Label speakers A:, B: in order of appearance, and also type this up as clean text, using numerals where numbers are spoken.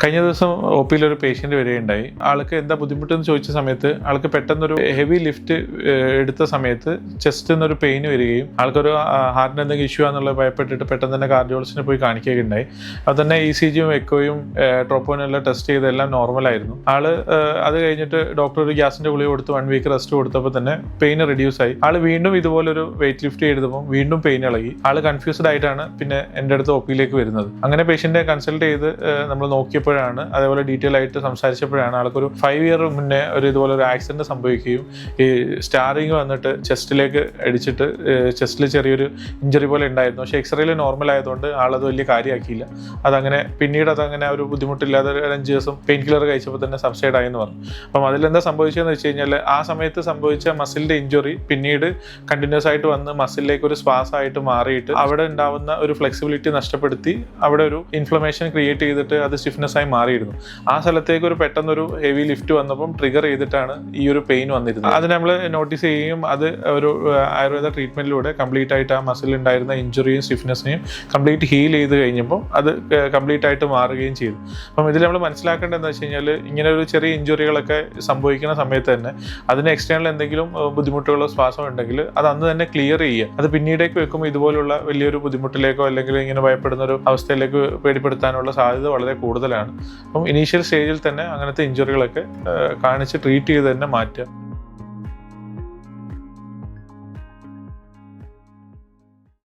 A: കഴിഞ്ഞ ദിവസം ഒ പിയിൽ ഒരു പേഷ്യൻ്റ് വരികയുണ്ടായി. ആൾക്ക് എന്താ ബുദ്ധിമുട്ടെന്ന് ചോദിച്ച സമയത്ത് ആൾക്ക് പെട്ടെന്നൊരു ഹെവി ലിഫ്റ്റ് എടുത്ത സമയത്ത് ചെസ്റ്റ് നിന്നൊരു പെയിൻ വരികയും ആൾക്കൊരു ഹാർട്ടിന് എന്തെങ്കിലും ഇഷ്യൂ ആണെന്നുള്ള ഭയപ്പെട്ടിട്ട് പെട്ടെന്ന് തന്നെ കാർഡിയോളജിസ്റ്റിനെ പോയി കാണിക്കുകയുണ്ടായി. അത് തന്നെ ECGയും എക്കോയും ട്രോപ്പോനും എല്ലാം ടെസ്റ്റ് ചെയ്തെല്ലാം നോർമലായിരുന്നു. അത് കഴിഞ്ഞിട്ട് ഡോക്ടർ ഒരു ഗ്യാസിൻ്റെ ഗുളിക കൊടുത്ത് 1 വീക്ക് റെസ്റ്റ് കൊടുത്തപ്പോൾ തന്നെ പെയിൻ റെഡ്യൂസ് ആയി. വീണ്ടും ഇതുപോലൊരു വെയിറ്റ് ലിഫ്റ്റ് ചെയ്തപ്പോൾ വീണ്ടും പെയിൻ ഇളകി. കൺഫ്യൂസ്ഡ് ആയിട്ടാണ് പിന്നെ എൻ്റെ അടുത്ത് ഒ പിയിലേക്ക് വരുന്നത്. അങ്ങനെ പേഷ്യൻറ്റിനെ കൺസൾട്ട് ചെയ്ത് നമ്മൾ നോക്കിയപ്പോഴാണ്, അതേപോലെ ഡീറ്റെയിൽ ആയിട്ട് സംസാരിച്ചപ്പോഴാണ് ആൾക്കൊരു 5 ഇയർ മുന്നേ ഇതുപോലെ ഒരു ആക്സിഡന്റ് സംഭവിക്കുകയും ഈ സ്റ്റാറിങ് വന്നിട്ട് ചെസ്റ്റിലേക്ക് അടിച്ചിട്ട് ചെസ്റ്റിൽ ചെറിയൊരു ഇഞ്ചറി പോലെ ഉണ്ടായിരുന്നു. പക്ഷേ എക്സ്റേയിൽ നോർമൽ ആയതുകൊണ്ട് ആളത് വലിയ കാര്യമാക്കിയില്ല. പിന്നീട് അതങ്ങനെ ഒരു ബുദ്ധിമുട്ടില്ലാതെ ഒരു 5 ദിവസം പെയിൻ കില്ലർ കഴിച്ചപ്പോൾ തന്നെ സബ്സൈഡ് ആയെന്ന് പറഞ്ഞു. അപ്പം അതിലെന്താ സംഭവിച്ചതെന്ന് വെച്ച് കഴിഞ്ഞാൽ ആ സമയത്ത് സംഭവിച്ച മസിലിന്റെ ഇഞ്ചുറി പിന്നീട് കണ്ടിന്യൂസ് ആയിട്ട് വന്ന് മസിലിലേക്ക് ഒരു സ്പാസ് ആയിട്ട് മാറിയിട്ട് അവിടെ ഉണ്ടാവുന്ന ഒരു ഫ്ലെക്സിബിലിറ്റി നഷ്ടപ്പെടുത്തി അവിടെ ഒരു ഇൻഫ്ലമേഷൻ ക്രിയേറ്റ് ചെയ്തിട്ട് അത് സ്റ്റിഫ്നെസ് ആയി മാറിയിരുന്നു. ആ സ്ഥലത്തേക്ക് പെട്ടെന്നൊരു ഹെവി ലിഫ്റ്റ് വന്നപ്പം ട്രിഗർ ചെയ്തിട്ടാണ് ഈ ഒരു പെയിൻ വന്നിരുന്നത്. അത് നമ്മൾ നോട്ടീസ് ചെയ്യുകയും അത് ഒരു ആയുർവേദ ട്രീറ്റ്മെന്റിലൂടെ കംപ്ലീറ്റ് ആയിട്ട് ആ മസിൽ ഉണ്ടായിരുന്ന ഇഞ്ചുറിയും സ്റ്റിഫ്നെസ്സിനെയും കംപ്ലീറ്റ് ഹീൽ ചെയ്ത് കഴിഞ്ഞപ്പോൾ അത് കംപ്ലീറ്റ് ആയിട്ട് മാറുകയും ചെയ്തു. അപ്പം ഇതിൽ നമ്മൾ മനസ്സിലാക്കേണ്ടതെന്ന് വെച്ച് കഴിഞ്ഞാൽ ഇങ്ങനെ ഒരു ചെറിയ ഇഞ്ചുറികളൊക്കെ സംഭവിക്കുന്ന സമയത്ത് തന്നെ അതിന് എക്സ്റ്റേണൽ എന്തെങ്കിലും ബുദ്ധിമുട്ടുകളോ ശ്വാസം ഉണ്ടെങ്കിൽ അത് അന്ന് തന്നെ ക്ലിയർ ചെയ്യുക. അത് പിന്നീടേക്ക് വെക്കുമ്പോൾ ഇതുപോലുള്ള വലിയൊരു ബുദ്ധിമുട്ടിലേക്കോ അല്ലെങ്കിൽ ഇങ്ങനെ ഭയപ്പെടുന്ന ഒരു അവസ്ഥയിലേക്ക് പേടിപ്പെടുത്താനുള്ള സാധ്യത വളരെ കൂടുതലാണ്. അപ്പം ഇനീഷ്യൽ സ്റ്റേജിൽ തന്നെ അങ്ങനത്തെ ഇഞ്ചുറികളൊക്കെ കാണിച്ച് ട്രീറ്റ് ചെയ്ത് തന്നെ മാറ്റുക.